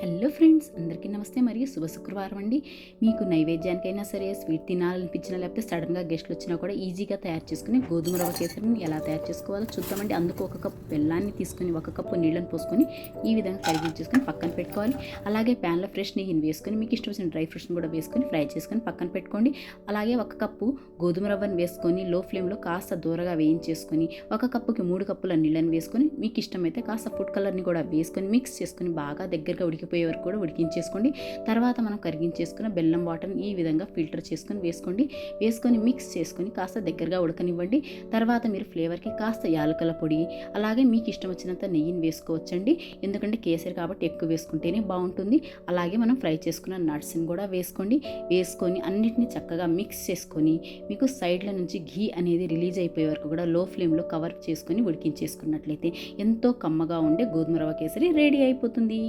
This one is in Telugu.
హలో ఫ్రెండ్స్, అందరికీ నమస్తే మరియు శుభ శుక్రవారం అండి. మీకు నైవేద్యానికైనా సరే, స్వీట్ తినాలనిపించినా, లేకపోతే సడన్గా గెస్ట్లు వచ్చినా కూడా ఈజీగా తయారు చేసుకుని గోధుమ రవ్వ కేసరిని ఎలా తయారు చేసుకోవాలో చూద్దామండి. అందుకు ఒక కప్పు బెల్లాన్ని తీసుకొని, ఒక కప్పు నీళ్ళని పోసుకొని ఈ విధంగా కరిగించేసుకొని పక్కన పెట్టుకోవాలి. అలాగే ప్యాన్లో ఫ్రెష్ నెయ్యిని వేసుకొని, మీకు ఇష్టం వచ్చిన డ్రై ఫ్రూట్స్ని కూడా వేసుకొని ఫ్రై చేసుకొని పక్కన పెట్టుకోండి. అలాగే ఒక కప్పు గోధుమ రవ్వని వేసుకొని లో ఫ్లేమ్లో కాస్త దూరగా వేయించేసుకొని, ఒక కప్పుకి 3 కప్పుల నీళ్ళని వేసుకొని, మీకు ఇష్టమైతే కాస్త ఫుడ్ కలర్ని కూడా వేసుకొని మిక్స్ చేసుకొని బాగా దగ్గరగా ఉడికిపోయే వరకు కూడా ఉడికించేసుకోండి. తర్వాత మనం కరిగించేసుకున్న బెల్లం వాటర్ని ఈ విధంగా ఫిల్టర్ చేసుకొని వేసుకొని మిక్స్ చేసుకొని కాస్త దగ్గరగా ఉడకనివ్వండి. తర్వాత మీరు ఫ్లేవర్కి కాస్త యాలకుల పొడి, అలాగే మీకు ఇష్టం వచ్చినంత నెయ్యిని వేసుకోవచ్చండి. ఎందుకంటే కేసరి కాబట్టి ఎక్కువ వేసుకుంటేనే బాగుంటుంది. అలాగే మనం ఫ్రై చేసుకున్న నట్స్ని కూడా వేసుకొని అన్నిటిని చక్కగా మిక్స్ చేసుకొని, మీకు సైడ్ల నుంచి ఘీ అనేది రిలీజ్ అయిపోయే వరకు కూడా లో ఫ్లేమ్లో కవర్ చేసుకొని ఉడికించేసుకున్నట్లయితే ఎంతో కమ్మగా ఉండే గోధుమ రవ్వ కేసరి రెడీ అయిపోతుంది.